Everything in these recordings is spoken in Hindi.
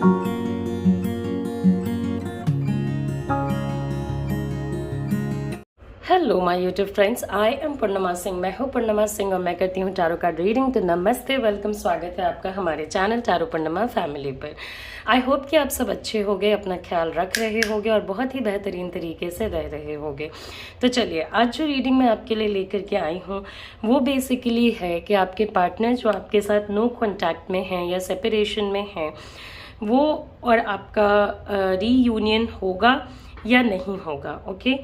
Hello my YouTube friends, I am Purnima Singh. मैं हूँ पूर्णिमा सिंह और मैं करती हूँ टारो कार्ड रीडिंग। तो नमस्ते, वेलकम, स्वागत है आपका हमारे चैनल टारो पूर्णिमा फैमिली पर। आई होप कि आप सब अच्छे होंगे, अपना ख्याल रख रहे होंगे और बहुत ही बेहतरीन तरीके से रह रहे होंगे। तो चलिए, आज जो रीडिंग मैं आपके लिए लेकर के आई हूँ वो बेसिकली है कि आपके पार्टनर जो आपके साथ नो कॉन्टैक्ट में हैं या सेपरेशन में हैं, वो और आपका रीयूनियन होगा या नहीं होगा। ओके,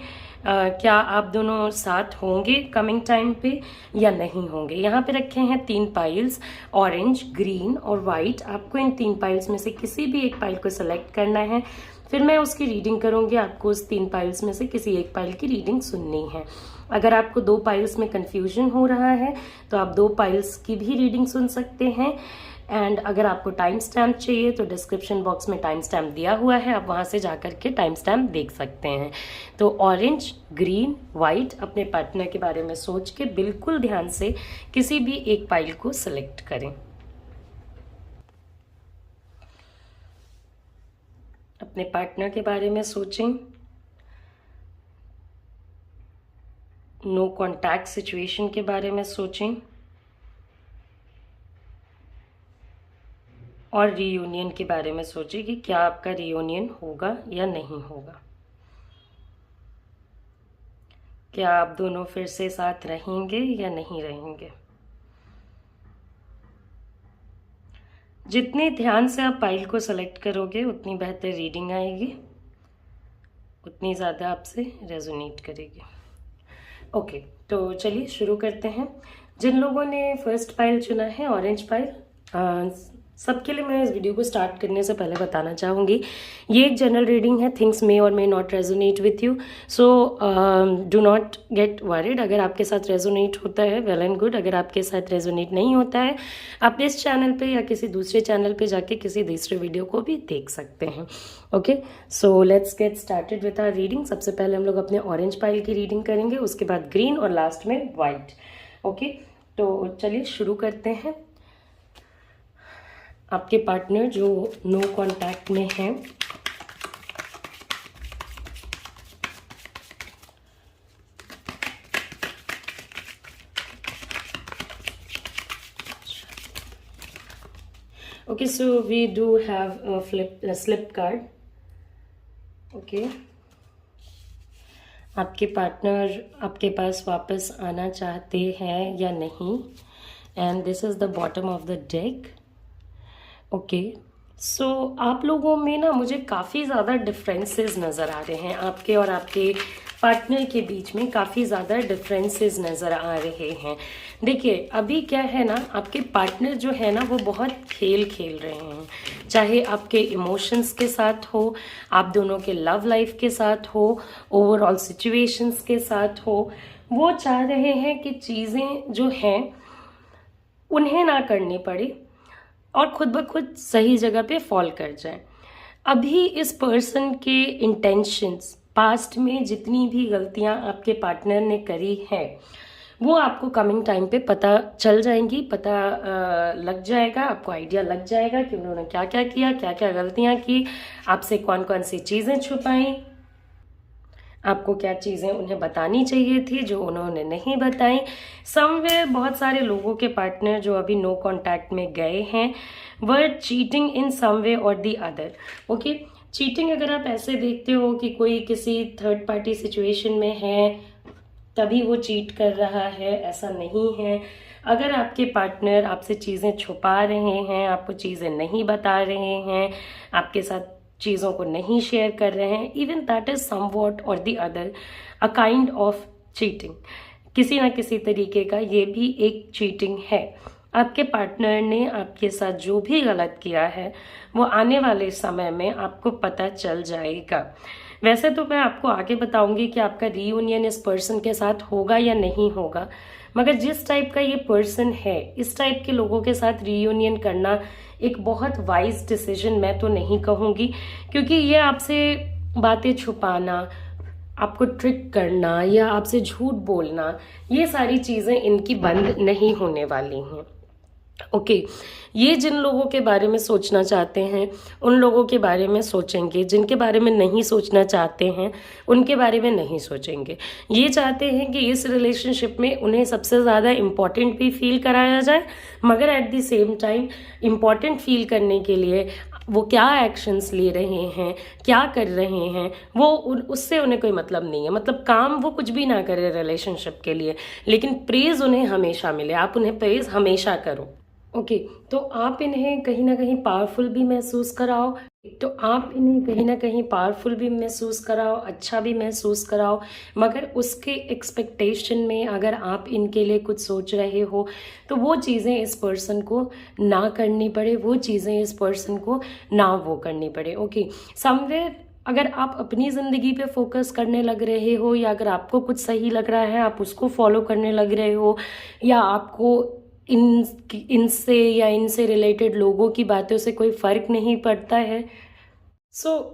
क्या आप दोनों साथ होंगे कमिंग टाइम पे या नहीं होंगे। यहाँ पे रखे हैं 3 पाइल्स, ऑरेंज, ग्रीन और वाइट। आपको इन 3 पाइल्स में से किसी भी एक पाइल को सिलेक्ट करना है, फिर मैं उसकी रीडिंग करूंगी। आपको उस 3 पाइल्स में से किसी एक पाइल की रीडिंग सुननी है। अगर आपको 2 पाइल्स में कंफ्यूजन हो रहा है तो आप 2 पाइल्स की भी रीडिंग सुन सकते हैं। एंड अगर आपको टाइम स्टैम्प चाहिए तो डिस्क्रिप्शन बॉक्स में टाइम स्टैम्प दिया हुआ है, आप वहां से जाकर के टाइम स्टैम्प देख सकते हैं। तो ऑरेंज, ग्रीन, वाइट, अपने पार्टनर के बारे में सोच के बिल्कुल ध्यान से किसी भी एक पाइल को सिलेक्ट करें। अपने पार्टनर के बारे में सोचें, नो कॉन्टैक्ट सिचुएशन के बारे में सोचें और रीयूनियन के बारे में सोचिए कि क्या आपका रीयूनियन होगा या नहीं होगा। क्या आप दोनों फिर से साथ रहेंगे या नहीं रहेंगे। जितने ध्यान से आप पाइल को सेलेक्ट करोगे उतनी बेहतर रीडिंग आएगी, उतनी ज़्यादा आपसे रेजोनेट करेगी। ओके, तो चलिए शुरू करते हैं। जिन लोगों ने फर्स्ट पाइल चुना है, ऑरेंज पाइल, सबके लिए मैं इस वीडियो को स्टार्ट करने से पहले बताना चाहूँगी, ये एक जनरल रीडिंग है। थिंग्स मे और may not resonate with you, so do not gate worried. अगर आपके साथ रेजोनेट होता है वेल एंड गुड, अगर आपके साथ रेजोनेट नहीं होता है आप इस चैनल पे या किसी दूसरे चैनल पे जाके किसी दूसरे वीडियो को भी देख सकते हैं। Okay, so let's get started with our reading. सबसे पहले हम लोग अपने ऑरेंज पाइल की रीडिंग करेंगे, उसके बाद ग्रीन और लास्ट में वाइट। ओके, तो चलिए शुरू करते हैं। आपके पार्टनर जो नो कांटेक्ट में हैं, okay, so we do have slip card. Okay, आपके पार्टनर आपके पास वापस आना चाहते हैं या नहीं, and this is the bottom of the deck. Okay, so आप लोगों में ना मुझे काफ़ी ज़्यादा डिफरेंसेस नज़र आ रहे हैं। आपके और आपके पार्टनर के बीच में काफ़ी ज़्यादा डिफरेंसेस नज़र आ रहे हैं। देखिए, अभी क्या है ना, आपके पार्टनर जो है ना वो बहुत खेल खेल रहे हैं, चाहे आपके इमोशंस के साथ हो, आप दोनों के लव लाइफ के साथ हो, ओवरऑल सिचुएशंस के साथ हो। वो चाह रहे हैं कि चीज़ें जो हैं उन्हें ना करनी पड़े और खुद ब खुद सही जगह पे फॉल कर जाए। अभी इस पर्सन के इंटेंशंस, पास्ट में जितनी भी गलतियां आपके पार्टनर ने करी है वो आपको कमिंग टाइम पे पता चल जाएंगी, पता लग जाएगा, आपको आइडिया लग जाएगा कि उन्होंने क्या क्या किया, क्या क्या गलतियां की, आपसे कौन कौन सी चीज़ें छुपाई, आपको क्या चीज़ें उन्हें बतानी चाहिए थी जो उन्होंने नहीं बताई। समवेयर बहुत सारे लोगों के पार्टनर जो अभी नो कांटेक्ट में गए हैं वर चीटिंग इन सम वे और दी अदर। ओके, चीटिंग अगर आप ऐसे देखते हो कि कोई किसी थर्ड पार्टी सिचुएशन में है तभी वो चीट कर रहा है, ऐसा नहीं है। अगर आपके पार्टनर आपसे चीज़ें छुपा रहे हैं, आपको चीज़ें नहीं बता रहे हैं, आपके साथ चीज़ों को नहीं शेयर कर रहे हैं, इवन दैट इज समवॉट और the other a kind of cheating. किसी ना किसी तरीके का ये भी एक चीटिंग है। आपके पार्टनर ने आपके साथ जो भी गलत किया है वो आने वाले समय में आपको पता चल जाएगा। वैसे तो मैं आपको आगे बताऊंगी कि आपका रीयूनियन इस पर्सन के साथ होगा या नहीं होगा, मगर जिस टाइप का ये पर्सन है, इस टाइप के लोगों के साथ रीयूनियन करना एक बहुत वाइज डिसीजन मैं तो नहीं कहूँगी, क्योंकि ये आपसे बातें छुपाना, आपको ट्रिक करना या आपसे झूठ बोलना, ये सारी चीज़ें इनकी बंद नहीं होने वाली हैं। ओके ये जिन लोगों के बारे में सोचना चाहते हैं उन लोगों के बारे में सोचेंगे, जिनके बारे में नहीं सोचना चाहते हैं उनके बारे में नहीं सोचेंगे। ये चाहते हैं कि इस रिलेशनशिप में उन्हें सबसे ज़्यादा इम्पॉर्टेंट भी फील कराया जाए, मगर at the same time important feel करने के लिए वो क्या एक्शंस ले रहे हैं, क्या कर रहे हैं, वो उससे उन्हें कोई मतलब नहीं है। मतलब काम वो कुछ भी ना करे रिलेशनशिप के लिए, लेकिन प्रेज़ उन्हें हमेशा मिले, आप उन्हें प्रेज़ हमेशा करो। ओके तो आप इन्हें कहीं ना कहीं पावरफुल भी महसूस कराओ, अच्छा भी महसूस कराओ, मगर उसके एक्सपेक्टेशन में अगर आप इनके लिए कुछ सोच रहे हो तो वो चीज़ें इस पर्सन को ना करनी पड़े, वो चीज़ें इस पर्सन को ना वो करनी पड़े। ओके समवेयर अगर आप अपनी ज़िंदगी पे फोकस करने लग रहे हो, या अगर आपको कुछ सही लग रहा है आप उसको फॉलो करने लग रहे हो, या आपको इनसे या इनसे रिलेटेड लोगों की बातों से कोई फ़र्क नहीं पड़ता है, सो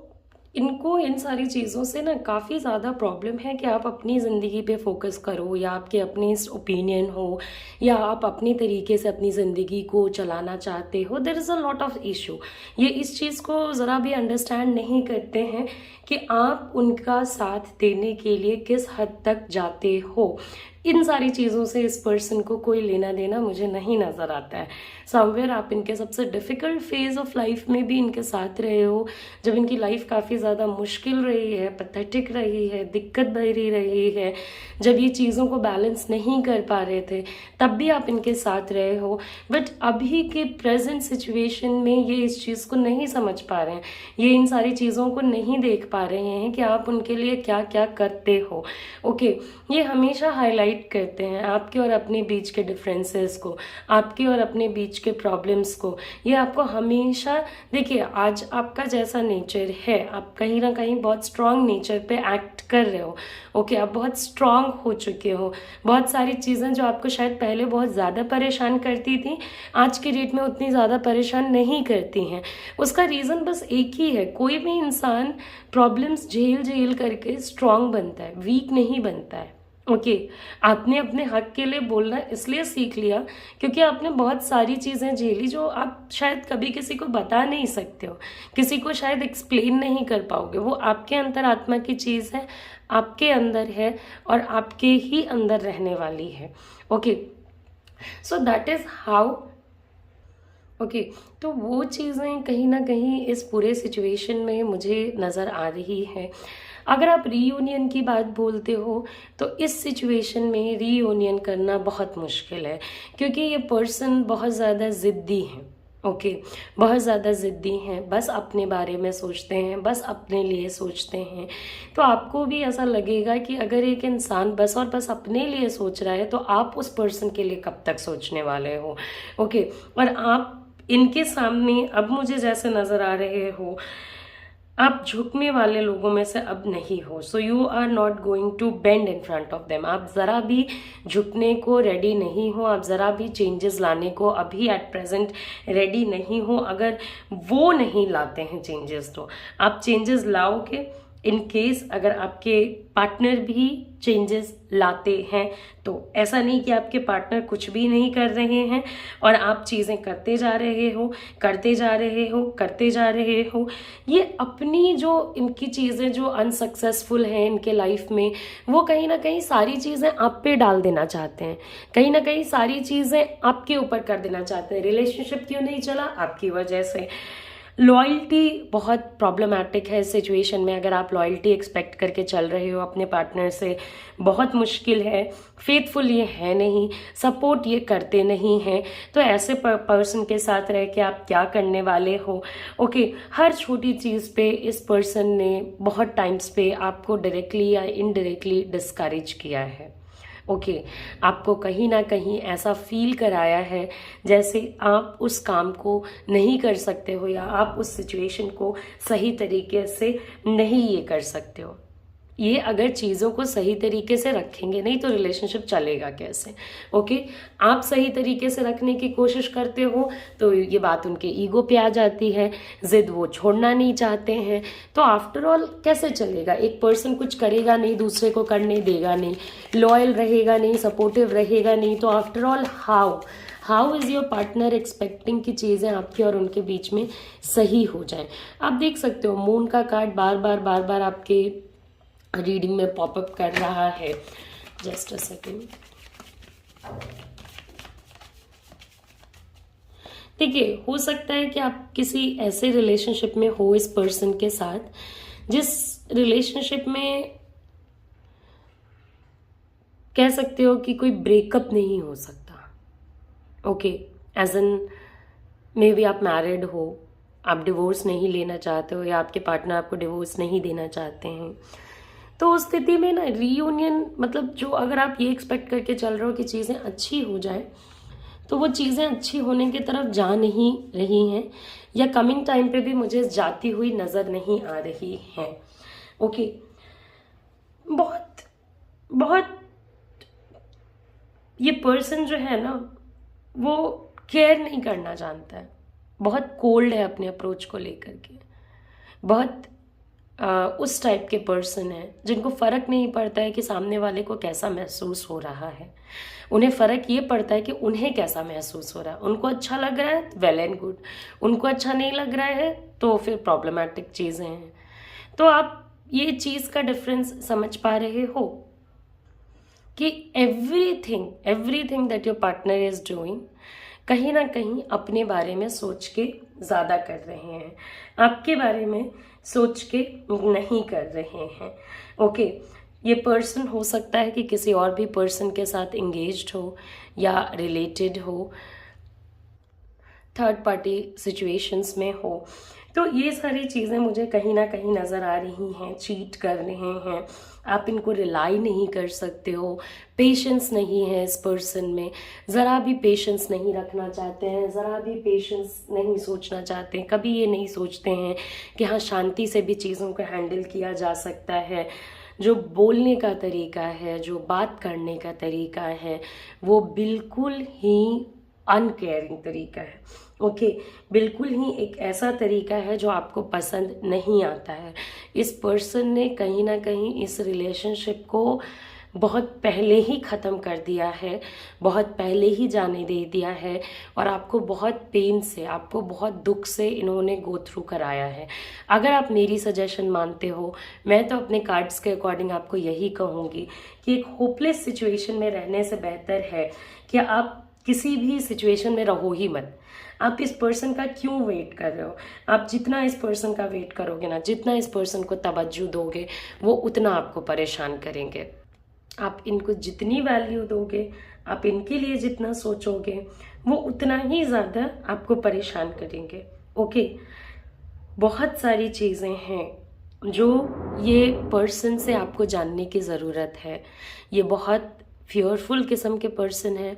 इनको इन सारी चीज़ों से ना काफ़ी ज़्यादा प्रॉब्लम है कि आप अपनी ज़िंदगी पे फोकस करो, या आपके अपने ओपिनियन हो, या आप अपनी तरीके से अपनी ज़िंदगी को चलाना चाहते हो। There is a lot of issue. ये इस चीज़ को ज़रा भी अंडरस्टैंड नहीं करते हैं कि आप उनका साथ देने के लिए किस हद तक जाते हो। इन सारी चीज़ों से इस पर्सन को कोई लेना देना मुझे नहीं नज़र आता है। समवेयर आप इनके सबसे डिफ़िकल्ट फेज़ ऑफ लाइफ में भी इनके साथ रहे हो, जब इनकी लाइफ काफ़ी ज़्यादा मुश्किल रही है, पैथेटिक रही है, दिक्कत भरी रही है, जब ये चीज़ों को बैलेंस नहीं कर पा रहे थे, तब भी आप इनके साथ रहे हो। बट अभी के प्रेजेंट सिचुएशन में ये इस चीज़ को नहीं समझ पा रहे हैं, ये इन सारी चीज़ों को नहीं देख पा रहे हैं कि आप उनके लिए क्या क्या करते हो। ओके ये हमेशा हाईलाइट करते हैं आपके और अपने बीच के डिफरेंसेस को, आपके और अपने बीच के प्रॉब्लम्स को। ये आपको हमेशा, देखिए आज आपका जैसा नेचर है, आप कहीं ना कहीं बहुत स्ट्रांग नेचर पे एक्ट कर रहे हो। ओके आप बहुत स्ट्रांग हो चुके हो। बहुत सारी चीज़ें जो आपको शायद पहले बहुत ज़्यादा परेशान करती थी, आज के डेट में उतनी ज़्यादा परेशान नहीं करती हैं। उसका रीज़न बस एक ही है, कोई भी इंसान प्रॉब्लम्स झेल झेल करके स्ट्रांग बनता है, वीक नहीं बनता है। ओके आपने अपने हक के लिए बोलना इसलिए सीख लिया क्योंकि आपने बहुत सारी चीज़ें झेली जो आप शायद कभी किसी को बता नहीं सकते हो, किसी को शायद एक्सप्लेन नहीं कर पाओगे। वो आपके अंतरात्मा की चीज़ है, आपके अंदर है और आपके ही अंदर रहने वाली है। Okay so that is how. Okay तो वो चीज़ें कहीं ना कहीं इस पूरे सिचुएशन में मुझे नज़र आ रही है। अगर आप रीयूनियन की बात बोलते हो तो इस सिचुएशन में रीयूनियन करना बहुत मुश्किल है, क्योंकि ये पर्सन बहुत ज़्यादा ज़िद्दी हैं। ओके बहुत ज़्यादा ज़िद्दी हैं, बस अपने बारे में सोचते हैं, बस अपने लिए सोचते हैं। तो आपको भी ऐसा लगेगा कि अगर एक इंसान बस और बस अपने लिए सोच रहा है तो आप उस पर्सन के लिए कब तक सोचने वाले हो। ओके और आप इनके सामने अब मुझे जैसे नज़र आ रहे हो, आप झुकने वाले लोगों में से अब नहीं हो। So you are not going to bend in front of them. आप ज़रा भी झुकने को रेडी नहीं हो, आप ज़रा भी चेंजेस लाने को अभी एट प्रेजेंट रेडी नहीं हो। अगर वो नहीं लाते हैं चेंजेस तो आप चेंजेस लाओगे। इन केस अगर आपके पार्टनर भी चेंजेस लाते हैं तो ऐसा नहीं कि आपके पार्टनर कुछ भी नहीं कर रहे हैं और आप चीज़ें करते जा रहे हो, करते जा रहे हो, करते जा रहे हो। ये अपनी जो इनकी चीज़ें जो अनसक्सेसफुल हैं इनके लाइफ में, वो कहीं ना कहीं सारी चीज़ें आप पे डाल देना चाहते हैं, कहीं ना कहीं सारी चीज़ें आपके ऊपर कर देना चाहते हैं। रिलेशनशिप क्यों नहीं चला? आपकी वजह से। लॉयल्टी बहुत प्रॉब्लमैटिक है इस सिचुएशन में। अगर आप लॉयल्टी एक्सपेक्ट करके चल रहे हो अपने पार्टनर से, बहुत मुश्किल है। फेथफुल ये है नहीं, सपोर्ट ये करते नहीं हैं, तो ऐसे पर्सन के साथ रह के आप क्या करने वाले हो। ओके हर छोटी चीज़ पे इस पर्सन ने बहुत टाइम्स पे आपको डायरेक्टली या इनडायरेक्टली डिस्करेज किया है। ओके आपको कहीं ना कहीं ऐसा फील कराया है जैसे आप उस काम को नहीं कर सकते हो, या आप उस सिचुएशन को सही तरीके से नहीं ये कर सकते हो। ये अगर चीज़ों को सही तरीके से रखेंगे नहीं तो रिलेशनशिप चलेगा कैसे। ओके आप सही तरीके से रखने की कोशिश करते हो तो ये बात उनके ईगो पे आ जाती है, जिद वो छोड़ना नहीं चाहते हैं, तो आफ्टर ऑल कैसे चलेगा। एक पर्सन कुछ करेगा नहीं, दूसरे को करने देगा नहीं, लॉयल रहेगा नहीं, सपोर्टिव रहेगा नहीं, तो after all how how is your partner expecting कि चीज़ें आपके और उनके बीच में सही हो जाएं। आप देख सकते हो मून का कार्ड बार बार आपके रीडिंग में पॉपअप कर रहा है। Just a second. देखिए, हो सकता है कि आप किसी ऐसे रिलेशनशिप में हो इस पर्सन के साथ जिस रिलेशनशिप में कह सकते हो कि कोई ब्रेकअप नहीं हो सकता। Okay, as an maybe आप मैरिड हो, आप डिवोर्स नहीं लेना चाहते हो या आपके पार्टनर आपको डिवोर्स नहीं देना चाहते हैं, तो उस स्थिति में ना रीयूनियन मतलब जो अगर आप ये एक्सपेक्ट करके चल रहे हो कि चीज़ें अच्छी हो जाए, तो वो चीज़ें अच्छी होने की तरफ जा नहीं रही हैं या कमिंग टाइम पे भी मुझे जाती हुई नज़र नहीं आ रही हैं। ओके, बहुत बहुत ये पर्सन जो है ना वो केयर नहीं करना जानता है, बहुत कोल्ड है अपने अप्रोच को लेकर के, बहुत उस टाइप के पर्सन है जिनको फ़र्क नहीं पड़ता है कि सामने वाले को कैसा महसूस हो रहा है। उन्हें फ़र्क ये पड़ता है कि उन्हें कैसा महसूस हो रहा है। उनको अच्छा लग रहा है वेल एंड गुड, उनको अच्छा नहीं लग रहा है तो फिर प्रॉब्लमेटिक चीज़ें हैं। तो आप ये चीज़ का डिफरेंस समझ पा रहे हो कि everything that your partner is doing कहीं ना कहीं अपने बारे में सोच के ज़्यादा कर रहे हैं, आपके बारे में सोच के नहीं कर रहे हैं। ओके, ये पर्सन हो सकता है कि किसी और भी पर्सन के साथ इंगेज्ड हो या रिलेटेड हो, थर्ड पार्टी सिचुएशंस में हो। तो ये सारी चीज़ें मुझे कहीं ना कहीं नज़र आ रही हैं, चीट कर रहे हैं, आप इनको रिलाई नहीं कर सकते हो, पेशेंस नहीं है इस पर्सन में, ज़रा भी पेशेंस नहीं रखना चाहते हैं, ज़रा भी पेशेंस नहीं सोचना चाहते हैं, कभी ये नहीं सोचते हैं कि हाँ शांति से भी चीज़ों को हैंडल किया जा सकता है। जो बोलने का तरीका है, जो बात करने का तरीका है, वो बिल्कुल ही अनकेयरिंग तरीका है। ओके, बिल्कुल ही एक ऐसा तरीका है जो आपको पसंद नहीं आता है। इस पर्सन ने कहीं ना कहीं इस रिलेशनशिप को बहुत पहले ही ख़त्म कर दिया है, बहुत पहले ही जाने दे दिया है और आपको बहुत पेन से, आपको बहुत दुख से इन्होंने गो थ्रू कराया है। अगर आप मेरी सजेशन मानते हो, मैं तो अपने कार्ड्स के अकॉर्डिंग आपको यही कहूँगी कि एक होपलेस सिचुएशन में रहने से बेहतर है कि आप किसी भी सिचुएशन में रहो ही मत। आप इस पर्सन का क्यों वेट कर रहे हो? आप जितना इस पर्सन का वेट करोगे ना, जितना इस पर्सन को तवज्जो दोगे, वो उतना आपको परेशान करेंगे। आप इनको जितनी वैल्यू दोगे, आप इनके लिए जितना सोचोगे, वो उतना ही ज़्यादा आपको परेशान करेंगे। ओके, बहुत सारी चीज़ें हैं जो ये पर्सन से आपको जानने की ज़रूरत है। ये बहुत फियरफुल किस्म के पर्सन है,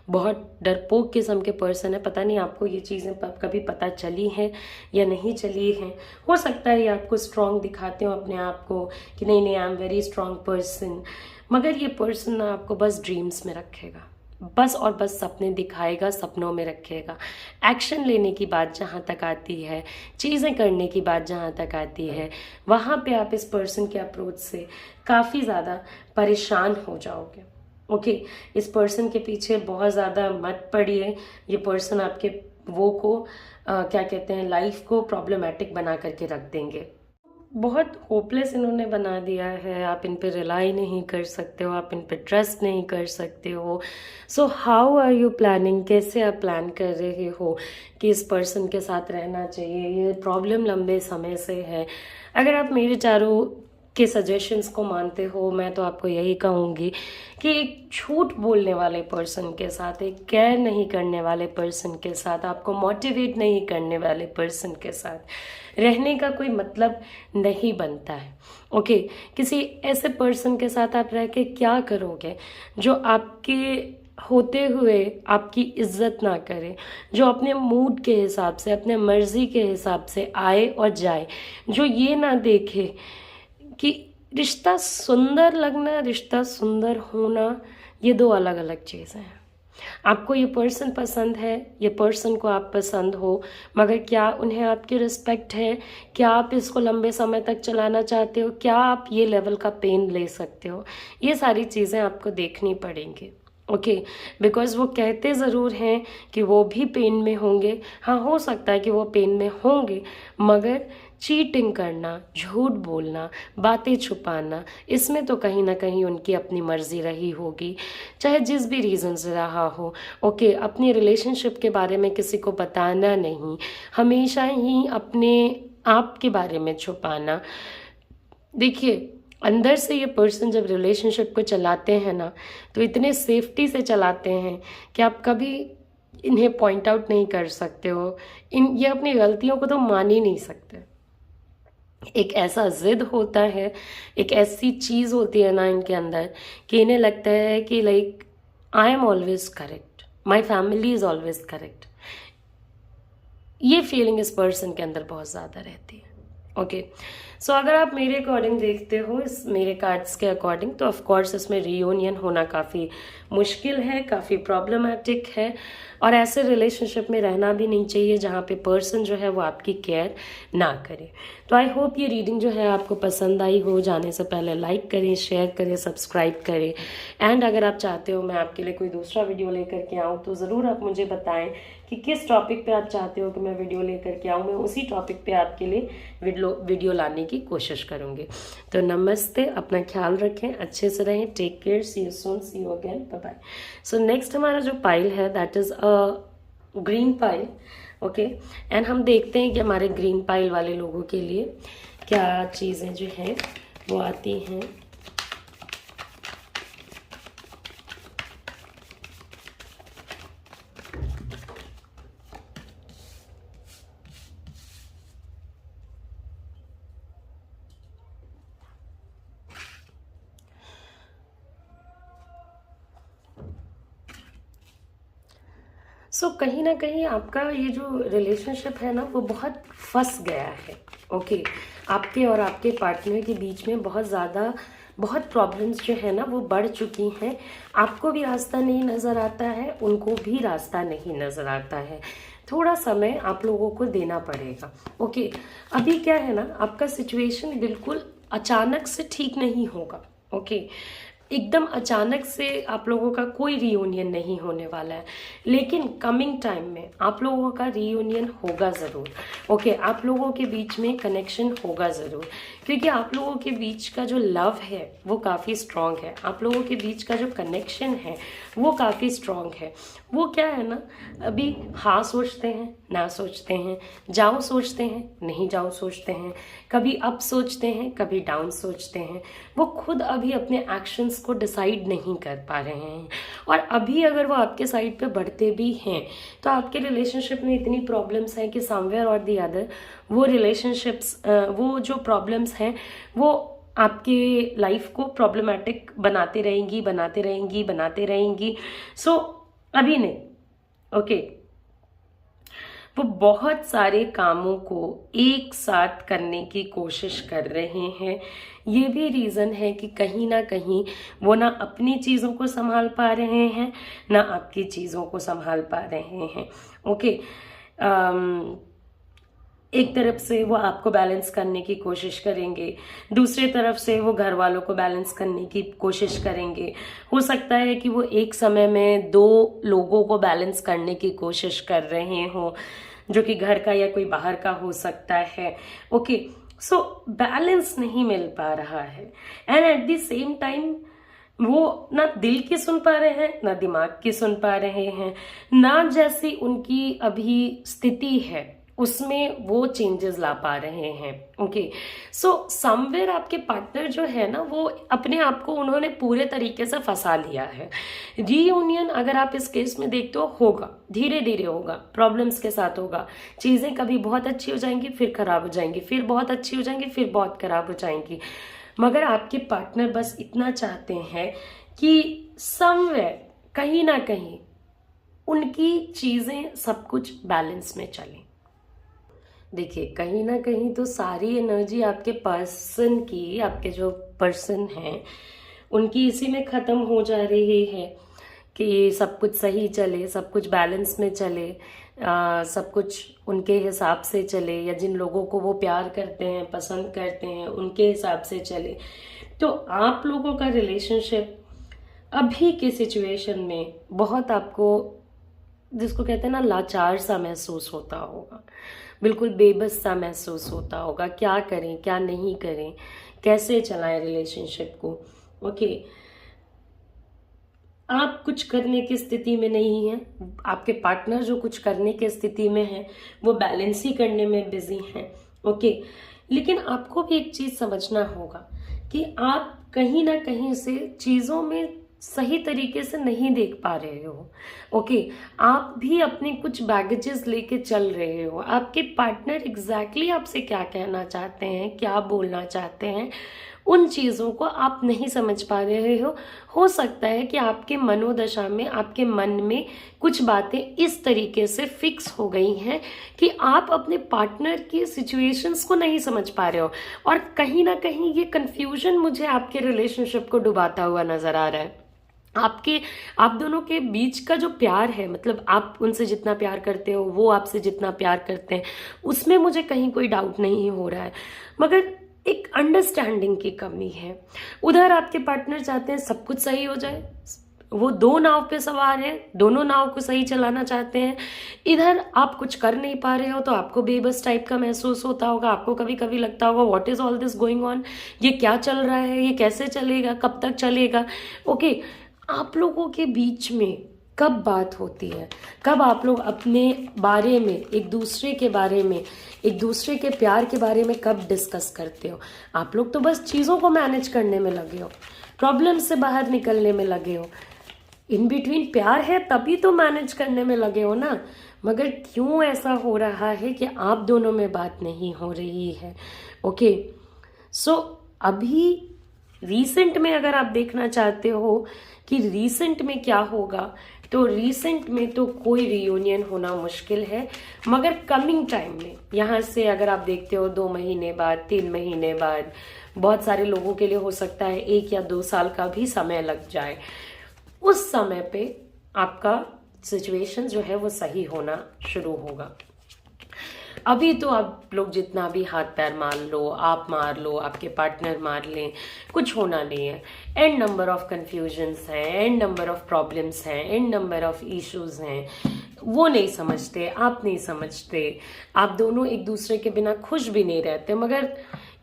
बहुत डरपोक किस्म के पर्सन है। पता नहीं आपको ये चीज़ें कभी पता चली हैं या नहीं चली हैं। हो सकता है ये आपको स्ट्रांग दिखाते हो अपने आप को कि नहीं नहीं I am very strong person, मगर ये पर्सन ना आपको बस ड्रीम्स में रखेगा, बस और बस सपने दिखाएगा, सपनों में रखेगा। एक्शन लेने की बात जहाँ तक आती है, चीज़ें करने की बात जहाँ तक आती है, वहाँ पे आप इस पर्सन के अप्रोच से काफ़ी ज़्यादा परेशान हो जाओगे। ओके, इस पर्सन के पीछे बहुत ज़्यादा मत पड़िए। ये पर्सन आपके वो को क्या कहते हैं, लाइफ को प्रॉब्लमेटिक बना करके रख देंगे। बहुत होपलेस इन्होंने बना दिया है। आप इन पे रिलाई नहीं कर सकते हो, आप इन पे ट्रस्ट नहीं कर सकते हो। So how are you planning? कैसे आप प्लान कर रहे हो कि इस पर्सन के साथ रहना चाहिए? ये प्रॉब्लम लंबे समय से है। अगर आप मेरे चारों के सजेशंस को मानते हो, मैं तो आपको यही कहूँगी कि एक झूठ बोलने वाले पर्सन के साथ, एक केयर नहीं करने वाले पर्सन के साथ, आपको मोटिवेट नहीं करने वाले पर्सन के साथ रहने का कोई मतलब नहीं बनता है। ओके, किसी ऐसे पर्सन के साथ आप रह के क्या करोगे जो आपके होते हुए आपकी इज्जत ना करे, जो अपने मूड के हिसाब से, अपने मर्जी के हिसाब से आए और जाए, जो ये ना देखे कि रिश्ता सुंदर लगना, रिश्ता सुंदर होना, ये दो अलग अलग चीज़ें हैं। आपको ये पर्सन पसंद है, ये पर्सन को आप पसंद हो, मगर क्या उन्हें आपकी रिस्पेक्ट है? क्या आप इसको लंबे समय तक चलाना चाहते हो? क्या आप ये लेवल का पेन ले सकते हो? ये सारी चीज़ें आपको देखनी पड़ेंगी। ओके, बिकॉज वो कहते ज़रूर हैं कि वो भी पेन में होंगे। हाँ, हो सकता है कि वो पेन में होंगे, मगर चीटिंग करना, झूठ बोलना, बातें छुपाना, इसमें तो कहीं ना कहीं उनकी अपनी मर्जी रही होगी, चाहे जिस भी रीज़न से रहा हो। ओके, अपनी रिलेशनशिप के बारे में किसी को बताना नहीं, हमेशा ही अपने आप के बारे में छुपाना। देखिए, अंदर से ये पर्सन जब रिलेशनशिप को चलाते हैं ना, तो इतने सेफ्टी से चलाते हैं कि आप कभी इन्हें पॉइंट आउट नहीं कर सकते हो। ये अपनी गलतियों को तो मान ही नहीं सकते। एक ऐसा जिद होता है, एक ऐसी चीज़ होती है ना इनके अंदर, कि इन्हें लगता है कि like I am always correct, my family is always correct. ये फीलिंग इस पर्सन के अंदर बहुत ज़्यादा रहती है। ओके, सो अगर आप मेरे अकॉर्डिंग देखते हो, इस मेरे कार्ड्स के अकॉर्डिंग, तो ऑफ कोर्स इसमें रीयूनियन होना काफ़ी मुश्किल है, काफ़ी प्रॉब्लमेटिक है, और ऐसे रिलेशनशिप में रहना भी नहीं चाहिए जहाँ पे पर्सन जो है वो आपकी केयर ना करे। तो आई होप ये रीडिंग जो है आपको पसंद आई हो। जाने से पहले लाइक करें, शेयर करें, सब्सक्राइब करें, एंड अगर आप चाहते हो मैं आपके लिए कोई दूसरा वीडियो लेकर के आऊँ तो ज़रूर आप मुझे बताएं कि किस टॉपिक पे आप चाहते हो कि मैं वीडियो लेकर के आऊँ। मैं उसी टॉपिक पे आपके लिए वीडियो लाने की कोशिश करूँगी। तो नमस्ते, अपना ख्याल रखें, अच्छे से रहें, take care, see you soon, see you again, bye bye. So next हमारा जो पाइल है that is a green pile. Okay, and हम देखते हैं कि हमारे ग्रीन पाइल वाले लोगों के लिए क्या चीज़ें जो हैं वो आती हैं। सो कहीं ना कहीं आपका ये जो रिलेशनशिप है ना वो बहुत फंस गया है। ओके, आपके और आपके पार्टनर के बीच में बहुत प्रॉब्लम्स जो है ना वो बढ़ चुकी हैं। आपको भी रास्ता नहीं नज़र आता है, उनको भी रास्ता नहीं नज़र आता है। थोड़ा समय आप लोगों को देना पड़ेगा। ओके, अभी क्या है ना, आपका सिचुएशन बिल्कुल अचानक से ठीक नहीं होगा। ओके, एकदम अचानक से आप लोगों का कोई रीयूनियन नहीं होने वाला है, लेकिन कमिंग टाइम में आप लोगों का रीयूनियन होगा ज़रूर। ओके, आप लोगों के बीच में कनेक्शन होगा ज़रूर, क्योंकि आप लोगों के बीच का जो लव है वो काफ़ी स्ट्रांग है। आप लोगों के बीच का जो कनेक्शन है वो काफ़ी स्ट्रांग है। वो क्या है ना, अभी हाँ सोचते हैं, ना सोचते हैं, जाओ सोचते हैं, नहीं जाओ सोचते हैं, कभी अप सोचते हैं, कभी डाउन सोचते हैं। वो खुद अभी अपने एक्शंस को डिसाइड नहीं कर पा रहे हैं, और अभी अगर वो आपके साइड पे बढ़ते भी हैं तो आपके रिलेशनशिप में इतनी प्रॉब्लम्स हैं कि समवेयर और द अदर वो रिलेशनशिप्स, वो जो प्रॉब्लम्स हैं वो आपके लाइफ को प्रॉब्लमेटिक बनाते रहेंगी, बनाते रहेंगी, बनाते रहेंगी। सो अभी नहीं। ओके, वो बहुत सारे कामों को एक साथ करने की कोशिश कर रहे हैं। ये भी रीज़न है कि कहीं ना कहीं वो ना अपनी चीज़ों को संभाल पा रहे हैं, ना आपकी चीज़ों को संभाल पा रहे हैं। ओके, एक तरफ से वो आपको बैलेंस करने की कोशिश करेंगे, दूसरी तरफ से वो घर वालों को बैलेंस करने की कोशिश करेंगे। हो सकता है कि वो एक समय में 2 लोगों को बैलेंस करने की कोशिश कर रहे हों, जो कि घर का या कोई बाहर का हो सकता है। ओके, सो बैलेंस नहीं मिल पा रहा है, and at the same time वो ना दिल की सुन पा रहे हैं, ना दिमाग की सुन पा रहे हैं, ना जैसी उनकी अभी स्थिति है उसमें वो चेंजेस ला पा रहे हैं। ओके, सो समवेयर आपके पार्टनर जो है ना वो अपने आप को उन्होंने पूरे तरीके से फंसा लिया है। रीयूनियन अगर आप इस केस में देखते हो, होगा, धीरे धीरे होगा, प्रॉब्लम्स के साथ होगा। चीज़ें कभी बहुत अच्छी हो जाएंगी, फिर खराब हो जाएंगी, फिर बहुत अच्छी हो जाएंगी, फिर बहुत खराब हो जाएंगी। मगर आपके पार्टनर बस इतना चाहते हैं कि समवेयर कहीं ना कहीं उनकी चीज़ें सब कुछ बैलेंस में चलें। देखिए, कहीं ना कहीं तो सारी एनर्जी आपके पर्सन की, आपके जो पर्सन हैं उनकी इसी में ख़त्म हो जा रही है कि सब कुछ सही चले, सब कुछ बैलेंस में चले, सब कुछ उनके हिसाब से चले, या जिन लोगों को वो प्यार करते हैं, पसंद करते हैं, उनके हिसाब से चले। तो आप लोगों का रिलेशनशिप अभी की सिचुएशन में बहुत आपको, जिसको कहते हैं ना, लाचार सा महसूस होता होगा, बिल्कुल बेबस सा महसूस होता होगा, क्या करें क्या नहीं करें, कैसे चलाएं रिलेशनशिप को। ओके, आप कुछ करने की स्थिति में नहीं हैं, आपके पार्टनर जो कुछ करने की स्थिति में है वो बैलेंस ही करने में बिजी हैं। ओके, लेकिन आपको भी एक चीज समझना होगा कि आप कहीं ना कहीं से चीजों में सही तरीके से नहीं देख पा रहे हो। ओके, आप भी अपने कुछ बैगेजेस लेके चल रहे हो। आपके पार्टनर एग्जैक्टली आपसे क्या कहना चाहते हैं, क्या बोलना चाहते हैं, उन चीज़ों को आप नहीं समझ पा रहे हो सकता है कि आपके मनोदशा में, आपके मन में कुछ बातें इस तरीके से फिक्स हो गई हैं कि आप अपने पार्टनर की सिचुएशंस को नहीं समझ पा रहे हो, और कहीं ना कहीं ये कंफ्यूजन मुझे आपके रिलेशनशिप को डुबाता हुआ नजर आ रहा है। आप दोनों के बीच का जो प्यार है, मतलब आप उनसे जितना प्यार करते हो, वो आपसे जितना प्यार करते हैं, उसमें मुझे कहीं कोई डाउट नहीं हो रहा है, मगर एक अंडरस्टैंडिंग की कमी है। उधर आपके पार्टनर चाहते हैं सब कुछ सही हो जाए, वो दो नाव पे सवार हैं, दोनों नाव को सही चलाना चाहते हैं। इधर आप कुछ कर नहीं पा रहे हो तो आपको बेबस टाइप का महसूस होता होगा, आपको कभी कभी लगता होगा what is all this going on, ये क्या चल रहा है, ये कैसे चलेगा, कब तक चलेगा। ओके, आप लोगों के बीच में कब बात होती है, कब आप लोग अपने बारे में, एक दूसरे के बारे में, एक दूसरे के प्यार के बारे में कब डिस्कस करते हो? आप लोग तो बस चीज़ों को मैनेज करने में लगे हो, प्रॉब्लम से बाहर निकलने में लगे हो। इन बिटवीन प्यार है तभी तो मैनेज करने में लगे हो ना। मगर क्यों ऐसा हो रहा है कि आप दोनों में बात नहीं हो रही है? ओके, सो अभी रीसेंट में अगर आप देखना चाहते हो कि रीसेंट में क्या होगा, तो रीसेंट में तो कोई रियूनियन होना मुश्किल है, मगर कमिंग टाइम में, यहाँ से अगर आप देखते हो 2 महीने बाद, 3 महीने बाद, बहुत सारे लोगों के लिए हो सकता है 1 या 2 साल का भी समय लग जाए, उस समय पे आपका सिचुएशन जो है वो सही होना शुरू होगा। अभी तो आप लोग जितना भी हाथ पैर मार लो, आप मार लो, आपके पार्टनर मार लें, कुछ होना नहीं है। एंड नंबर ऑफ कन्फ्यूजन्स हैं, एंड नंबर ऑफ प्रॉब्लम्स हैं, एंड नंबर ऑफ इश्यूज हैं, वो नहीं समझते, आप नहीं समझते, आप दोनों एक दूसरे के बिना खुश भी नहीं रहते, मगर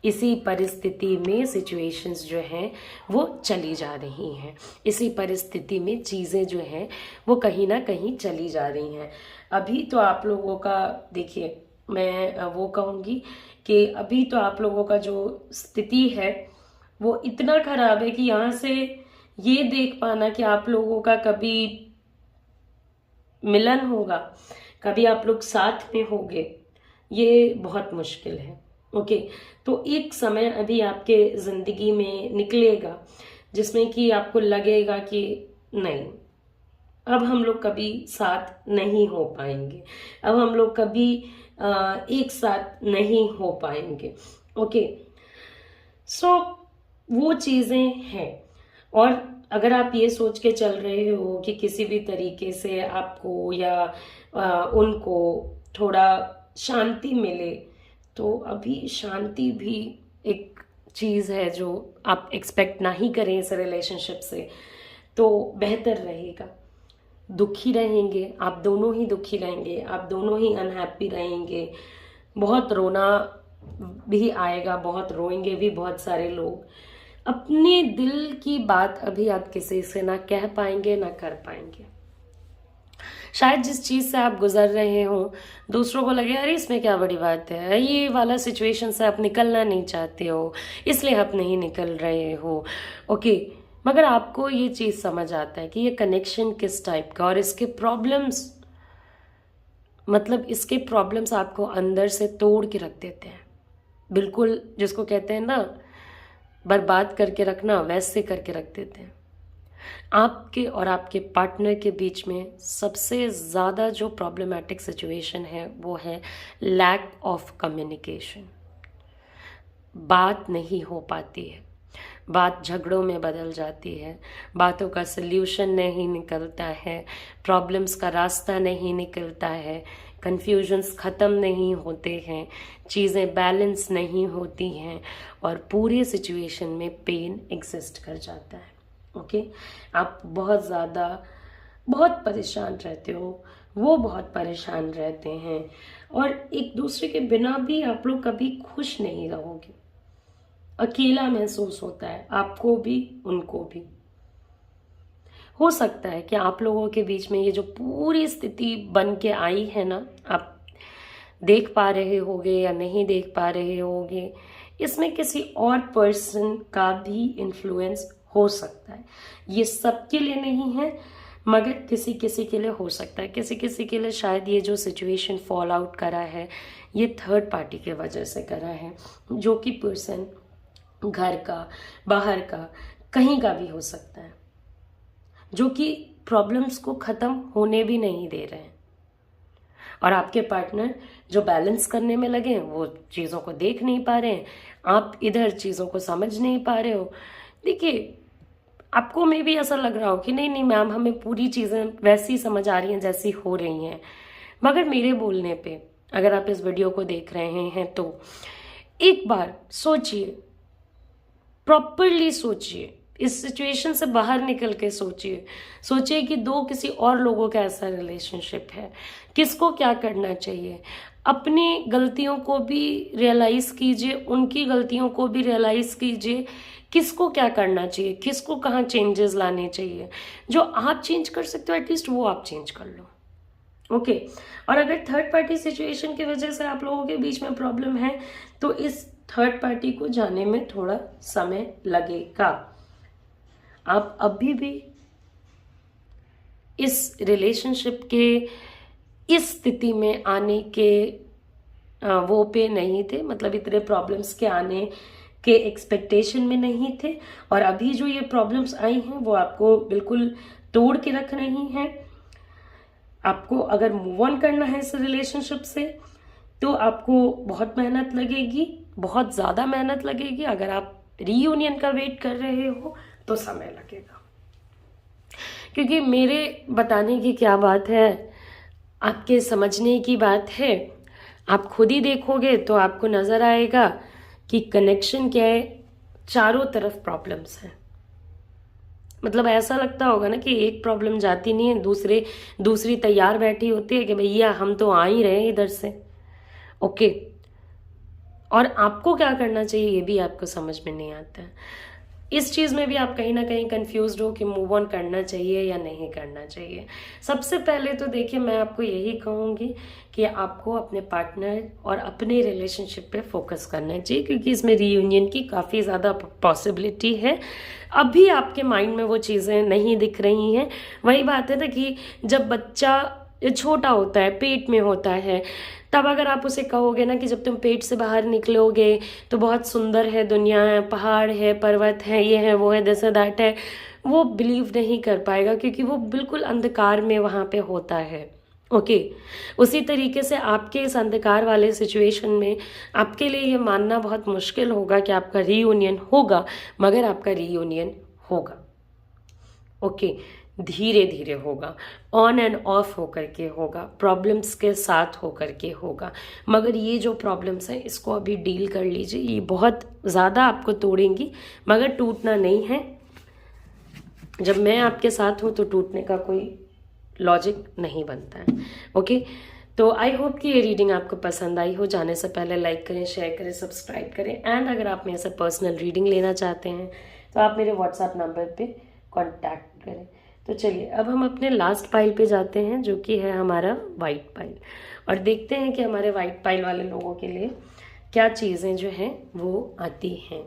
इसी परिस्थिति में सिचुएशंस जो हैं वो चली जा रही हैं, इसी परिस्थिति में चीज़ें जो हैं वो कहीं ना कहीं चली जा रही हैं। अभी तो आप लोगों का, देखिए, मैं वो कहूँगी कि अभी तो आप लोगों का जो स्थिति है वो इतना खराब है कि यहाँ से ये देख पाना कि आप लोगों का कभी मिलन होगा, कभी आप लोग साथ में होंगे, ये बहुत मुश्किल है। ओके, तो एक समय अभी आपके जिंदगी में निकलेगा जिसमें कि आपको लगेगा कि नहीं, अब हम लोग कभी साथ नहीं हो पाएंगे, अब हम लोग कभी एक साथ नहीं हो पाएंगे। ओके, सो वो चीज़ें हैं। और अगर आप ये सोच के चल रहे हो कि किसी भी तरीके से आपको या उनको थोड़ा शांति मिले, तो अभी शांति भी एक चीज़ है जो आप एक्सपेक्ट ना ही करें इस रिलेशनशिप से, तो बेहतर रहेगा। दुखी रहेंगे, आप दोनों ही दुखी रहेंगे, आप दोनों ही अनहैप्पी रहेंगे, बहुत रोना भी आएगा, बहुत रोएंगे भी बहुत सारे लोग। अपने दिल की बात अभी आप किसी से ना कह पाएंगे ना कर पाएंगे। शायद जिस चीज़ से आप गुजर रहे हो दूसरों को लगे अरे इसमें क्या बड़ी बात है, ये वाला सिचुएशन से आप निकलना नहीं चाहते हो इसलिए आप नहीं निकल रहे हो। ओके, मगर आपको ये चीज़ समझ आता है कि ये कनेक्शन किस टाइप का, और इसके प्रॉब्लम्स, मतलब इसके प्रॉब्लम्स आपको अंदर से तोड़ के रख देते हैं, बिल्कुल जिसको कहते हैं ना बर्बाद करके रखना, वैसे करके रख देते हैं। आपके और आपके पार्टनर के बीच में सबसे ज़्यादा जो प्रॉब्लमेटिक सिचुएशन है वो है लैक ऑफ कम्युनिकेशन। बात नहीं हो पाती है, बात झगड़ों में बदल जाती है, बातों का सल्यूशन नहीं निकलता है, प्रॉब्लम्स का रास्ता नहीं निकलता है, कन्फ्यूजन्स ख़त्म नहीं होते हैं, चीज़ें बैलेंस नहीं होती हैं, और पूरे सिचुएशन में पेन एग्जिस्ट कर जाता है। ओके, आप बहुत ज़्यादा बहुत परेशान रहते हो, वो बहुत परेशान रहते हैं, और एक दूसरे के बिना भी आप लोग कभी खुश नहीं रहोगे। अकेला महसूस होता है आपको भी, उनको भी। हो सकता है कि आप लोगों के बीच में ये जो पूरी स्थिति बन के आई है ना, आप देख पा रहे होगे या नहीं देख पा रहे होगे, इसमें किसी और पर्सन का भी इन्फ्लुएंस हो सकता है। ये सबके लिए नहीं है, मगर किसी किसी के लिए हो सकता है। किसी किसी के लिए शायद ये जो सिचुएशन फॉल आउट करा है, ये थर्ड पार्टी के वजह से करा है, जो कि पर्सन घर का, बाहर का, कहीं का भी हो सकता है, जो कि प्रॉब्लम्स को ख़त्म होने भी नहीं दे रहे हैं। और आपके पार्टनर जो बैलेंस करने में लगे हैं, वो चीज़ों को देख नहीं पा रहे हैं, आप इधर चीज़ों को समझ नहीं पा रहे हो। देखिए, आपको में भी ऐसा लग रहा हो कि नहीं नहीं मैम, हमें पूरी चीज़ें वैसी समझ आ रही हैं जैसी हो रही हैं, मगर मेरे बोलने पे अगर आप इस वीडियो को देख रहे हैं तो एक बार सोचिए, प्रॉपरली सोचिए, इस सिचुएशन से बाहर निकल के सोचिए। सोचिए कि दो किसी और लोगों का ऐसा रिलेशनशिप है, किसको क्या करना चाहिए। अपनी गलतियों को भी रियलाइज़ कीजिए, उनकी गलतियों को भी रियलाइज़ कीजिए, किसको क्या करना चाहिए, किसको कहाँ चेंजेस लाने चाहिए। जो आप चेंज कर सकते हो एटलीस्ट वो आप चेंज कर लो। ओके, और अगर थर्ड पार्टी सिचुएशन की वजह से आप लोगों के बीच में प्रॉब्लम है, तो इस थर्ड पार्टी को जाने में थोड़ा समय लगेगा। आप अभी भी इस रिलेशनशिप के इस स्थिति में आने के वो पे नहीं थे, मतलब इतने प्रॉब्लम्स के आने के एक्सपेक्टेशन में नहीं थे, और अभी जो ये प्रॉब्लम्स आई हैं वो आपको बिल्कुल तोड़ के रख रही हैं। आपको अगर मूव ऑन करना है इस रिलेशनशिप से, तो आपको बहुत मेहनत लगेगी, बहुत ज़्यादा मेहनत लगेगी। अगर आप रीयूनियन का वेट कर रहे हो तो समय लगेगा, क्योंकि मेरे बताने की क्या बात है, आपके समझने की बात है। आप खुद ही देखोगे तो आपको नज़र आएगा कि कनेक्शन क्या है, चारों तरफ प्रॉब्लम्स हैं। मतलब ऐसा लगता होगा ना कि एक प्रॉब्लम जाती नहीं है, दूसरी तैयार बैठी होती है कि भैया हम तो आ ही रहे हैं इधर से। ओके, और आपको क्या करना चाहिए ये भी आपको समझ में नहीं आता है। इस चीज़ में भी आप कहीं ना कहीं कंफ्यूज्ड हो कि मूव ऑन करना चाहिए या नहीं करना चाहिए। सबसे पहले तो देखिए, मैं आपको यही कहूँगी कि आपको अपने पार्टनर और अपने रिलेशनशिप पे फोकस करना चाहिए, क्योंकि इसमें रीयूनियन की काफ़ी ज़्यादा पॉसिबिलिटी है। अभी आपके माइंड में वो चीज़ें नहीं दिख रही हैं। वही बात है ना कि जब बच्चा छोटा होता है, पेट में होता है, तब अगर आप उसे कहोगे ना कि जब तुम पेट से बाहर निकलोगे तो बहुत सुंदर है दुनिया, है पहाड़ है, पर्वत है, ये है वो है, दिस है दैट है, वो बिलीव नहीं कर पाएगा, क्योंकि वो बिल्कुल अंधकार में वहाँ पे होता है। ओके, उसी तरीके से आपके इस अंधकार वाले सिचुएशन में आपके लिए ये मानना बहुत मुश्किल होगा कि आपका रीयूनियन होगा, मगर आपका रीयूनियन होगा। ओके, धीरे धीरे होगा, ऑन एंड ऑफ होकर के होगा, प्रॉब्लम्स के साथ होकर के होगा, मगर ये जो प्रॉब्लम्स हैं इसको अभी डील कर लीजिए। ये बहुत ज़्यादा आपको तोड़ेंगी, मगर टूटना नहीं है। जब मैं आपके साथ हूँ तो टूटने का कोई लॉजिक नहीं बनता है। ओके, तो आई होप कि ये रीडिंग आपको पसंद आई हो। जाने से पहले लाइक करें, शेयर करें, सब्सक्राइब करें, एंड अगर आप मेरे से पर्सनल रीडिंग लेना चाहते हैं तो आप मेरे व्हाट्सएप नंबर पे कांटेक्ट करें। तो चलिए अब हम अपने लास्ट पाइल पे जाते हैं, जो कि है हमारा वाइट पाइल, और देखते हैं कि हमारे वाइट पाइल वाले लोगों के लिए क्या चीज़ें जो हैं वो आती हैं।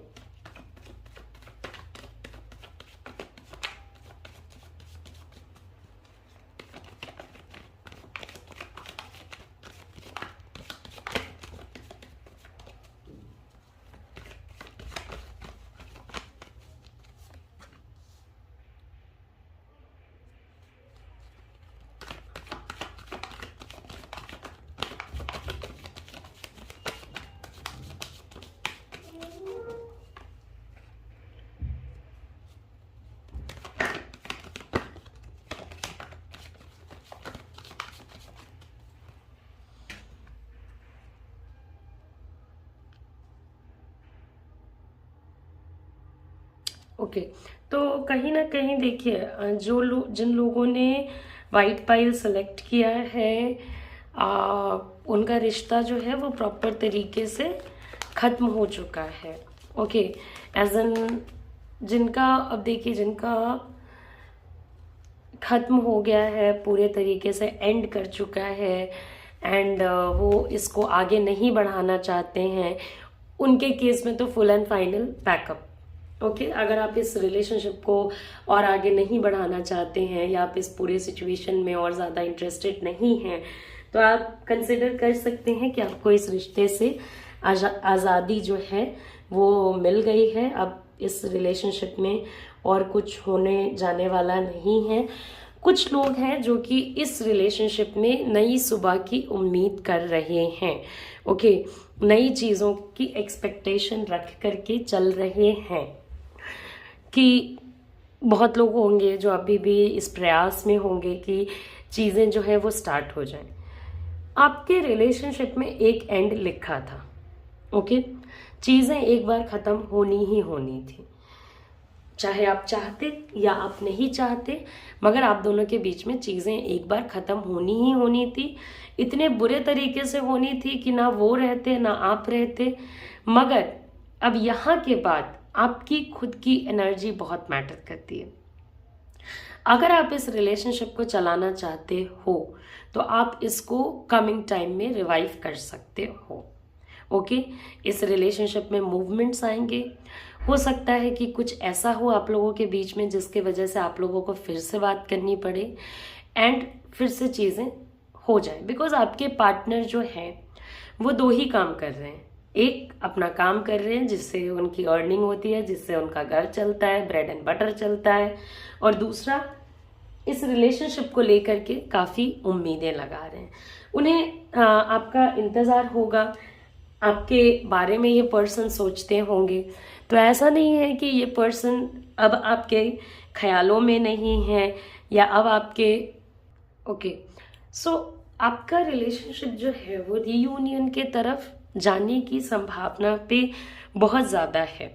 ओके, तो कहीं ना कहीं देखिए, जिन लोगों ने वाइट पाइल सेलेक्ट किया है, उनका रिश्ता जो है वो प्रॉपर तरीके से ख़त्म हो चुका है। ओके, एज एन जिनका, अब देखिए, जिनका ख़त्म हो गया है, पूरे तरीके से एंड कर चुका है, एंड वो इसको आगे नहीं बढ़ाना चाहते हैं, उनके केस में तो full and final pack up. Okay, अगर आप इस रिलेशनशिप को और आगे नहीं बढ़ाना चाहते हैं, या आप इस पूरे सिचुएशन में और ज़्यादा इंटरेस्टेड नहीं हैं, तो आप कंसिडर कर सकते हैं कि आपको इस रिश्ते से आज़ादी जो है वो मिल गई है। अब इस रिलेशनशिप में और कुछ होने जाने वाला नहीं है। कुछ लोग हैं जो कि इस रिलेशनशिप में नई सुबह की उम्मीद कर रहे हैं। ओके, नई चीज़ों की एक्सपेक्टेशन रख करके चल रहे हैं कि बहुत लोग होंगे जो अभी भी इस प्रयास में होंगे कि चीज़ें जो है वो स्टार्ट हो जाएं। आपके रिलेशनशिप में एक एंड लिखा था। ओके, चीज़ें एक बार ख़त्म होनी ही होनी थी, चाहे आप चाहते या आप नहीं चाहते, मगर आप दोनों के बीच में चीज़ें एक बार ख़त्म होनी ही होनी थी। इतने बुरे तरीके से होनी थी कि ना वो रहते ना आप रहते। मगर अब यहाँ के बाद आपकी खुद की एनर्जी बहुत मैटर करती है। अगर आप इस रिलेशनशिप को चलाना चाहते हो तो आप इसको कमिंग टाइम में रिवाइव कर सकते हो। ओके, इस रिलेशनशिप में मूवमेंट्स आएंगे। हो सकता है कि कुछ ऐसा हो आप लोगों के बीच में जिसके वजह से आप लोगों को फिर से बात करनी पड़े एंड फिर से चीज़ें हो जाए, बिकॉज आपके पार्टनर जो हैं वो दो ही काम कर रहे हैं। एक, अपना काम कर रहे हैं जिससे उनकी अर्निंग होती है, जिससे उनका घर चलता है, ब्रेड एंड बटर चलता है, और दूसरा, इस रिलेशनशिप को लेकर के काफ़ी उम्मीदें लगा रहे हैं। उन्हें आपका इंतज़ार होगा, आपके बारे में ये पर्सन सोचते होंगे। तो ऐसा नहीं है कि ये पर्सन अब आपके ख्यालों में नहीं है या अब आपके, ओके, सो आपका रिलेशनशिप जो है वो रीयूनियन के तरफ जाने की संभावना पे बहुत ज़्यादा है।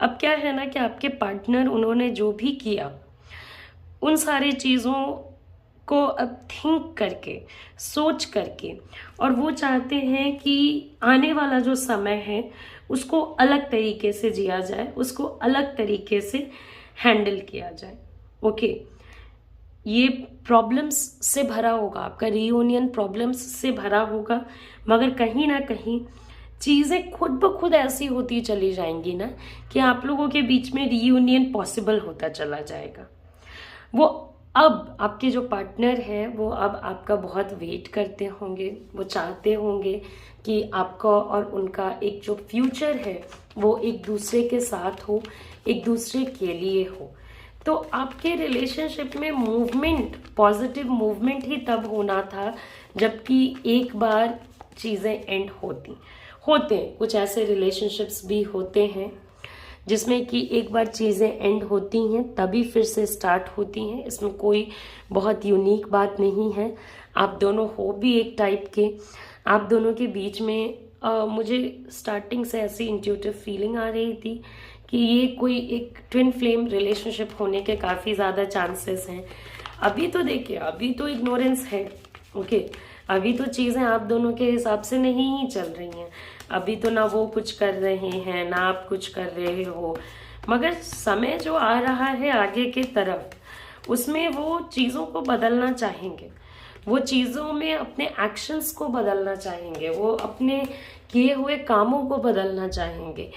अब क्या है ना कि आपके पार्टनर, उन्होंने जो भी किया उन सारी चीज़ों को अब थिंक करके, सोच करके, और वो चाहते हैं कि आने वाला जो समय है उसको अलग तरीके से जिया जाए, उसको अलग तरीके से हैंडल किया जाए। ओके, ये प्रॉब्लम्स से भरा होगा, आपका रीयूनियन प्रॉब्लम्स से भरा होगा, मगर कहीं ना कहीं चीज़ें खुद ब खुद ऐसी होती चली जाएंगी ना कि आप लोगों के बीच में रीयूनियन पॉसिबल होता चला जाएगा। वो अब आपके जो पार्टनर हैं वो अब आपका बहुत वेट करते होंगे, वो चाहते होंगे कि आपका और उनका एक जो फ्यूचर है वो एक दूसरे के साथ हो, एक दूसरे के लिए हो। तो आपके रिलेशनशिप में मूवमेंट, पॉजिटिव मूवमेंट ही तब होना था जबकि एक बार चीज़ें एंड होते कुछ ऐसे रिलेशनशिप्स भी होते हैं जिसमें कि एक बार चीज़ें एंड होती हैं तभी फिर से स्टार्ट होती हैं। इसमें कोई बहुत यूनिक बात नहीं है। आप दोनों हो भी एक टाइप के, आप दोनों के बीच में मुझे स्टार्टिंग से ऐसी इंट्यूटिव फीलिंग आ रही थी कि ये कोई एक ट्विन फ्लेम रिलेशनशिप होने के काफ़ी ज़्यादा चांसेस हैं। अभी तो देखिए, अभी तो इग्नोरेंस है। ओके, अभी तो चीज़ें आप दोनों के हिसाब से नहीं ही चल रही हैं। अभी तो ना वो कुछ कर रहे हैं ना आप कुछ कर रहे हो, मगर समय जो आ रहा है आगे की तरफ उसमें वो चीज़ों को बदलना चाहेंगे, वो चीज़ों में अपने एक्शंस को बदलना चाहेंगे, वो अपने किए हुए कामों को बदलना चाहेंगे।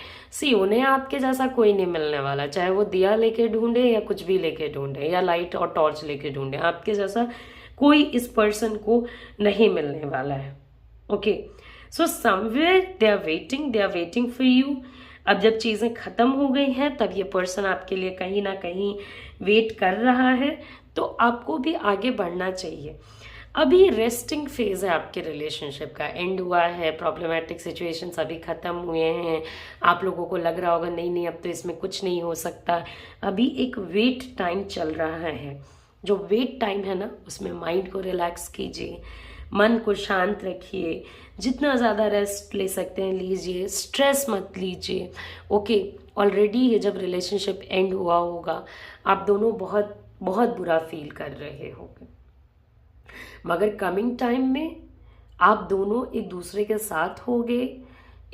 उन्हें आपके जैसा कोई नहीं मिलने वाला, चाहे वो दिया लेके ढूंढे या कुछ भी लेके ढूंढे या लाइट और टॉर्च लेके ढूंढे, आपके जैसा कोई इस पर्सन को नहीं मिलने वाला है। Okay, so somewhere they are waiting for you. अब जब चीज़ें ख़त्म हो गई हैं तब ये पर्सन आपके लिए कहीं ना कहीं वेट कर रहा है, तो आपको भी आगे बढ़ना चाहिए। अभी रेस्टिंग फेज है आपके रिलेशनशिप का, एंड हुआ है, प्रॉब्लमेटिक सिचुएशंस अभी ख़त्म हुए हैं। आप लोगों को लग रहा होगा नहीं अब तो इसमें कुछ नहीं हो सकता। अभी एक वेट टाइम चल रहा है। जो वेट टाइम है ना उसमें माइंड को रिलैक्स कीजिए, मन को शांत रखिए, जितना ज़्यादा रेस्ट ले सकते हैं लीजिए, स्ट्रेस मत लीजिए। ओके, ऑलरेडी ये जब रिलेशनशिप एंड हुआ होगा आप दोनों बहुत बहुत बुरा फील कर रहे होंगे, मगर कमिंग टाइम में आप दोनों एक दूसरे के साथ होगे,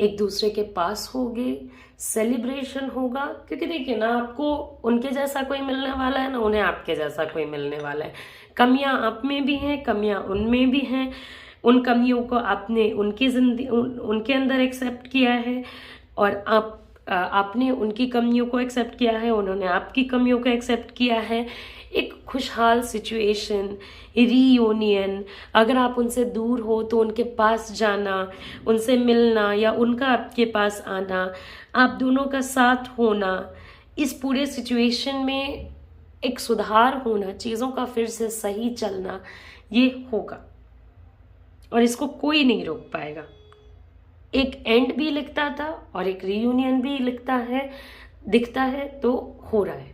एक दूसरे के पास होगे, सेलिब्रेशन होगा। क्योंकि देखिए ना, आपको उनके जैसा कोई मिलने वाला है ना उन्हें आपके जैसा कोई मिलने वाला है। कमियां आप में भी हैं, कमियां उनमें भी हैं। उन कमियों को आपने उनकी जिंदगी उनके अंदर एक्सेप्ट किया है और आपने उनकी कमियों को एक्सेप्ट किया है, उन्होंने आपकी कमियों को एक्सेप्ट किया है। एक खुशहाल सिचुएशन, रीयूनियन। अगर आप उनसे दूर हो तो उनके पास जाना, उनसे मिलना या उनका आपके पास आना, आप दोनों का साथ होना, इस पूरे सिचुएशन में एक सुधार होना, चीज़ों का फिर से सही चलना, ये होगा और इसको कोई नहीं रोक पाएगा। एक एंड भी लिखता था और एक रीयूनियन भी दिखता है तो हो रहा है।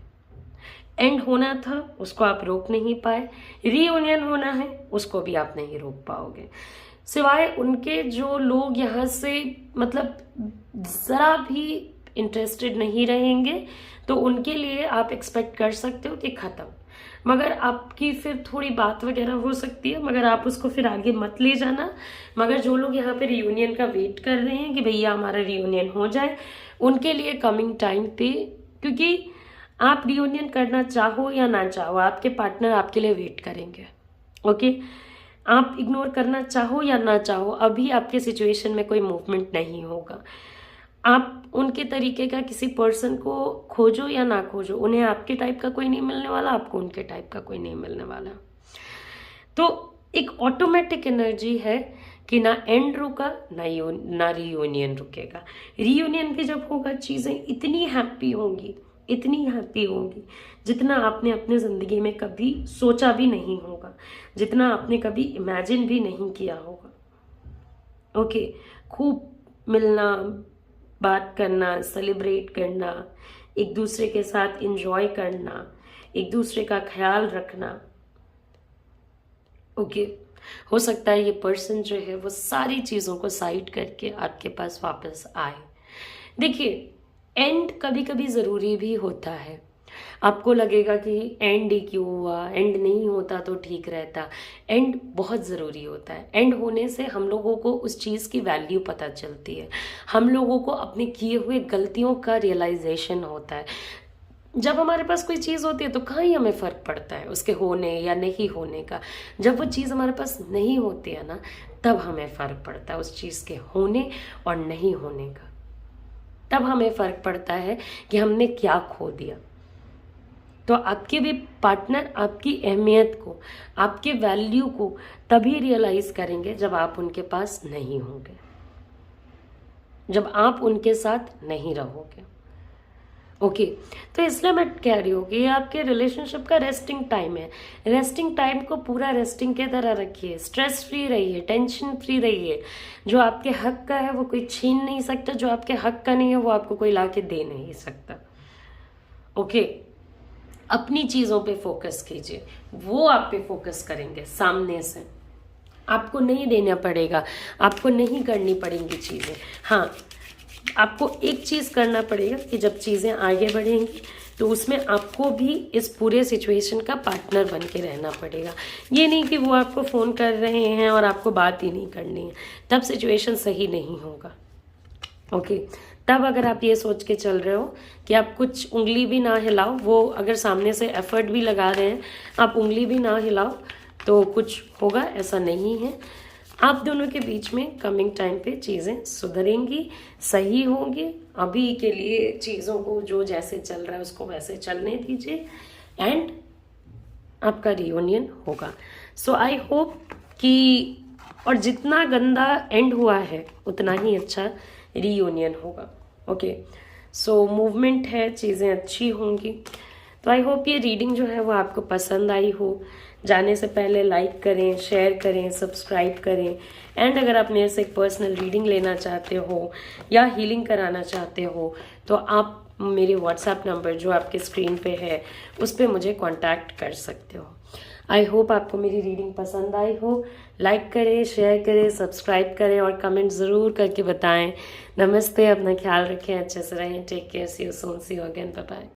एंड होना था उसको आप रोक नहीं पाए, रीयूनियन होना है उसको भी आप नहीं रोक पाओगे, सिवाय उनके जो लोग यहाँ से मतलब ज़रा भी इंटरेस्टेड नहीं रहेंगे तो उनके लिए आप एक्सपेक्ट कर सकते हो कि ख़त्म। मगर आपकी फिर थोड़ी बात वगैरह हो सकती है, मगर आप उसको फिर आगे मत ले जाना। मगर जो लोग यहाँ पे रियूनियन का वेट कर रहे हैं कि भैया हमारा रियूनियन हो जाए, उनके लिए कमिंग टाइम पे, क्योंकि आप रियूनियन करना चाहो या ना चाहो आपके पार्टनर आपके लिए वेट करेंगे। ओके, आप इग्नोर करना चाहो या ना चाहो अभी आपके सिचुएशन में कोई मूवमेंट नहीं होगा। आप उनके तरीके का किसी पर्सन को खोजो या ना खोजो, उन्हें आपके टाइप का कोई नहीं मिलने वाला, आपको उनके टाइप का कोई नहीं मिलने वाला। तो एक ऑटोमेटिक एनर्जी है कि ना एंड रुका ना रियूनियन रुकेगा। रियूनियन भी जब होगा चीज़ें इतनी हैप्पी होंगी जितना आपने अपने ज़िंदगी में कभी सोचा भी नहीं होगा, जितना आपने कभी इमेजिन भी नहीं किया होगा। ओके, खूब मिलना, बात करना, सेलिब्रेट करना, एक दूसरे के साथ एंजॉय करना, एक दूसरे का ख्याल रखना। ओके, हो सकता है ये पर्सन जो है वो सारी चीज़ों को साइड करके आपके पास वापस आए। देखिए, एंड कभी कभी ज़रूरी भी होता है। आपको लगेगा कि एंड ही क्यों हुआ, एंड नहीं होता तो ठीक रहता। एंड बहुत ज़रूरी होता है। एंड होने से हम लोगों को उस चीज़ की वैल्यू पता चलती है, हम लोगों को अपने किए हुए गलतियों का रियलाइजेशन होता है। जब हमारे पास कोई चीज़ होती है तो कहाँ ही हमें फ़र्क पड़ता है उसके होने या नहीं होने का। जब वो चीज़ हमारे पास नहीं होती है ना, तब हमें फ़र्क पड़ता है उस चीज़ के होने और नहीं होने का। तब हमें फ़र्क पड़ता है कि हमने क्या खो दिया। तो आपके भी पार्टनर आपकी अहमियत को, आपके वैल्यू को तभी रियलाइज़ करेंगे जब आप उनके पास नहीं होंगे, जब आप उनके साथ नहीं रहोगे। ओके, तो इसलिए मैं कह रही हूँ कि आपके रिलेशनशिप का रेस्टिंग टाइम है। रेस्टिंग टाइम को पूरा रेस्टिंग के तरह रखिए, स्ट्रेस फ्री रहिए, टेंशन फ्री रहिए। जो आपके हक का है वो कोई छीन नहीं सकता, जो आपके हक का नहीं है वो आपको कोई लाके दे नहीं सकता। ओके, अपनी चीज़ों पे फोकस कीजिए, वो आप पे फोकस करेंगे सामने से। आपको नहीं देना पड़ेगा, आपको नहीं करनी पड़ेंगी चीज़ें। हाँ, आपको एक चीज़ करना पड़ेगा कि जब चीज़ें आगे बढ़ेंगी तो उसमें आपको भी इस पूरे सिचुएशन का पार्टनर बन के रहना पड़ेगा। ये नहीं कि वो आपको फ़ोन कर रहे हैं और आपको बात ही नहीं करनी है, तब सिचुएशन सही नहीं होगा। ओके, तब अगर आप ये सोच के चल रहे हो कि आप कुछ उंगली भी ना हिलाओ, वो अगर सामने से एफर्ट भी लगा रहे हैं, आप उंगली भी ना हिलाओ तो कुछ होगा, ऐसा नहीं है। आप दोनों के बीच में कमिंग टाइम पे चीज़ें सुधरेंगी, सही होंगी। अभी के लिए चीज़ों को जो जैसे चल रहा है उसको वैसे चलने दीजिए एंड आपका रियूनियन होगा। सो आई होप कि, और जितना गंदा एंड हुआ है उतना ही अच्छा रियूनियन होगा। ओके, सो मूवमेंट है, चीज़ें अच्छी होंगी। तो आई होप ये रीडिंग जो है वो आपको पसंद आई हो। जाने से पहले लाइक करें, शेयर करें, सब्सक्राइब करें। एंड अगर आप मेरे से एक पर्सनल रीडिंग लेना चाहते हो या हीलिंग कराना चाहते हो तो आप मेरे व्हाट्सएप नंबर जो आपके स्क्रीन पे है उस पर मुझे कांटेक्ट कर सकते हो। आई होप आपको मेरी रीडिंग पसंद आई हो। लाइक करें, शेयर करें, सब्सक्राइब करें और कमेंट ज़रूर करके बताएं। नमस्ते, अपना ख्याल रखें, अच्छे से रहें, take care, see you soon, see you again, bye bye.